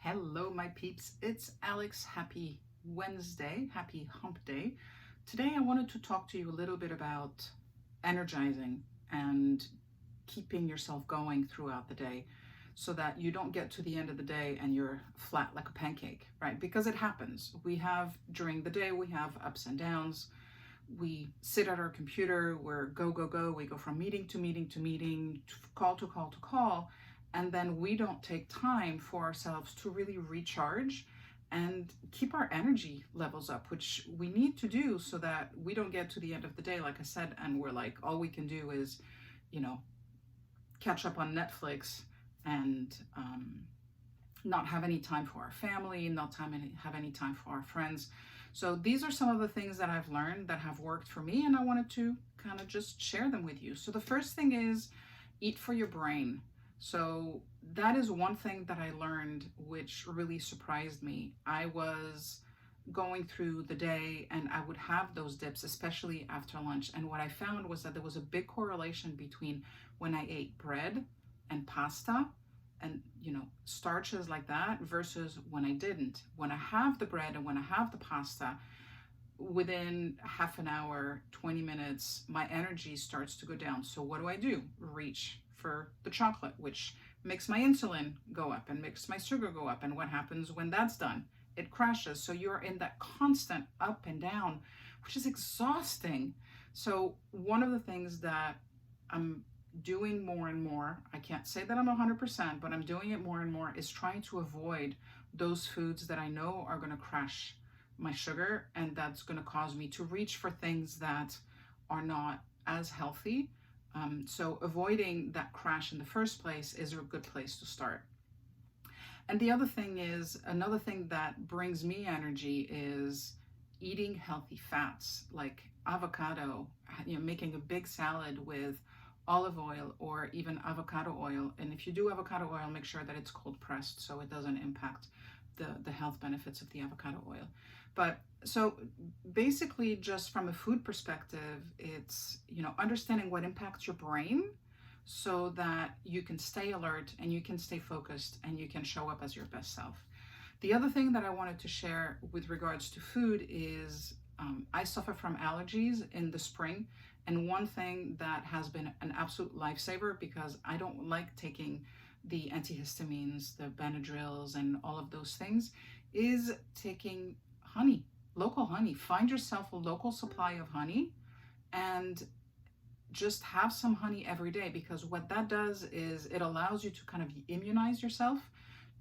Hello, my peeps. It's Alex. Happy Wednesday. Happy hump day. Today, I wanted to talk to you a little bit about energizing and keeping yourself going throughout the day so that you don't get to the end of the day and you're flat like a pancake, right? Because it happens. During the day, we have ups and downs. We sit at our computer, we're go, go, go. We go from meeting to meeting to meeting, call to call to call. And then we don't take time for ourselves to really recharge and keep our energy levels up, which we need to do so that we don't get to the end of the day, like I said, and we're like, all we can do is, you know, catch up on Netflix and not have any time for our family, have any time for our friends. So these are some of the things that I've learned that have worked for me, and I wanted to kind of just share them with you. So the first thing is eat for your brain. So that is one thing that I learned, which really surprised me. I was going through the day and I would have those dips, especially after lunch. And what I found was that there was a big correlation between when I ate bread and pasta and starches like that versus when I didn't. When I have the bread and when I have the pasta, within half an hour, 20 minutes, my energy starts to go down. So what do? Reach for the chocolate, which makes my insulin go up and makes my sugar go up. And what happens when that's done? It crashes. So you're in that constant up and down, which is exhausting. So one of the things that I'm doing more and more, I can't say that I'm 100%, but I'm doing it more and more, is trying to avoid those foods that I know are going to crash my sugar and that's going to cause me to reach for things that are not as healthy. So avoiding that crash in the first place is a good place to start. And the other thing is, another thing that brings me energy is eating healthy fats like avocado, making a big salad with olive oil or even avocado oil. And if you do avocado oil, make sure that it's cold pressed so it doesn't impact the health benefits of the avocado oil. But so basically, just from a food perspective, it's, understanding what impacts your brain so that you can stay alert and you can stay focused and you can show up as your best self. The other thing that I wanted to share with regards to food is I suffer from allergies in the spring. And one thing that has been an absolute lifesaver, because I don't like taking the antihistamines, the Benadryls, and all of those things, is taking honey, local honey. Find yourself a local supply of honey and just have some honey every day, because what that does is it allows you to kind of immunize yourself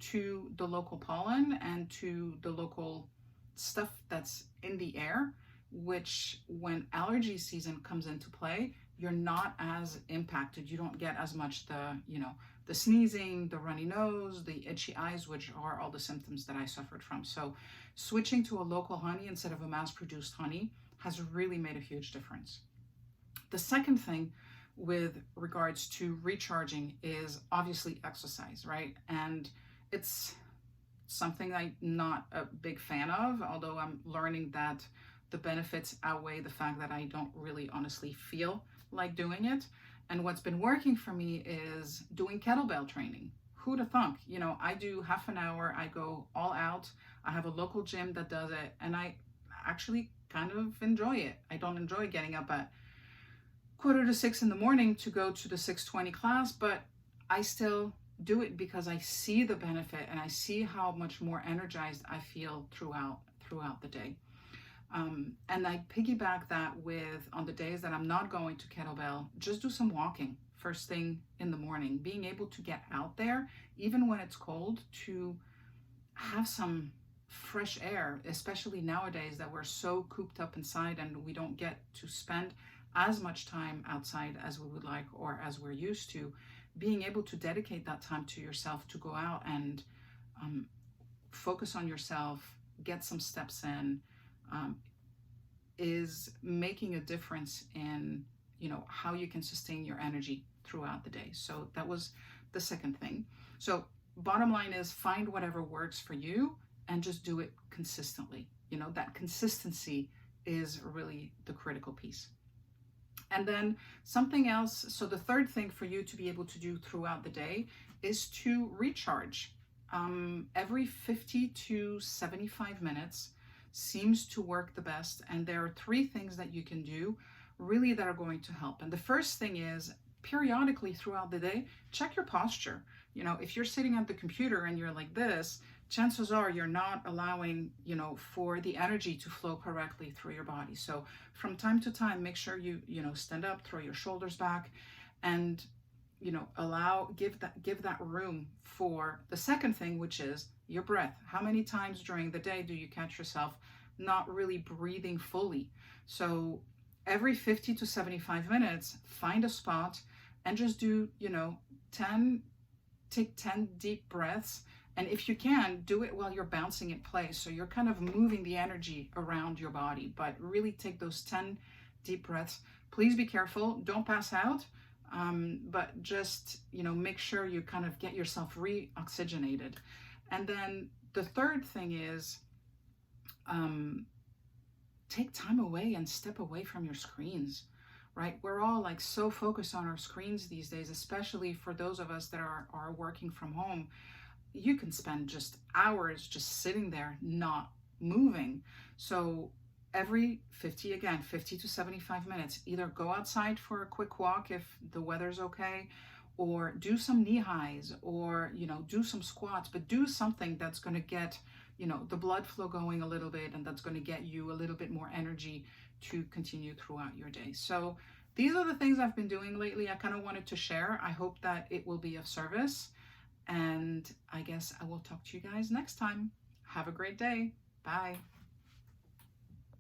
to the local pollen and to the local stuff that's in the air, which when allergy season comes into play, you're not as impacted. You don't get as much the sneezing, the runny nose, the itchy eyes, which are all the symptoms that I suffered from. So switching to a local honey instead of a mass-produced honey has really made a huge difference. The second thing with regards to recharging is obviously exercise, right? And it's something I'm not a big fan of, although I'm learning that the benefits outweigh the fact that I don't really honestly feel like doing it. And what's been working for me is doing kettlebell training. Who'd have thunk? I do half an hour, I go all out. I have a local gym that does it, and I actually kind of enjoy it. I don't enjoy getting up at 5:45 in the morning to go to the 6:20 class, but I still do it because I see the benefit and I see how much more energized I feel throughout the day. And I piggyback that with, on the days that I'm not going to kettlebell, just do some walking first thing in the morning. Being able to get out there, even when it's cold, to have some fresh air, especially nowadays that we're so cooped up inside and we don't get to spend as much time outside as we would like or as we're used to. Being able to dedicate that time to yourself to go out and focus on yourself, get some steps in, is making a difference in how you can sustain your energy throughout the day. So that was the second thing. So bottom line is, find whatever works for you and just do it consistently. That consistency is really the critical piece. And then something else, so the third thing for you to be able to do throughout the day is to recharge. every 50 to 75 minutes seems to work the best. And there are three things that you can do really that are going to help. And the first thing is periodically throughout the day, check your posture. You know, if you're sitting at the computer and you're like this, chances are you're not allowing, for the energy to flow correctly through your body. So from time to time, make sure you stand up, throw your shoulders back, and give that room for the second thing, which is your breath. How many times during the day do you catch yourself not really breathing fully? So every 50 to 75 minutes, find a spot and just do 10 take 10 deep breaths. And if you can, do it while you're bouncing in place, so you're kind of moving the energy around your body. But really take those 10 deep breaths. Please be careful, don't pass out. But just make sure you kind of get yourself re-oxygenated. And then the third thing is, take time away and step away from your screens, right? We're all like so focused on our screens these days, especially for those of us that are working from home. You can spend just hours just sitting there not moving. So every 50 to 75 minutes, either go outside for a quick walk if the weather's okay, or do some knee highs, or do some squats, but do something that's going to get the blood flow going a little bit, and that's going to get you a little bit more energy to continue throughout your day. So these are the things I've been doing lately. I kind of wanted to share. I hope that it will be of service, and I guess I will talk to you guys next time. Have a great day. Bye.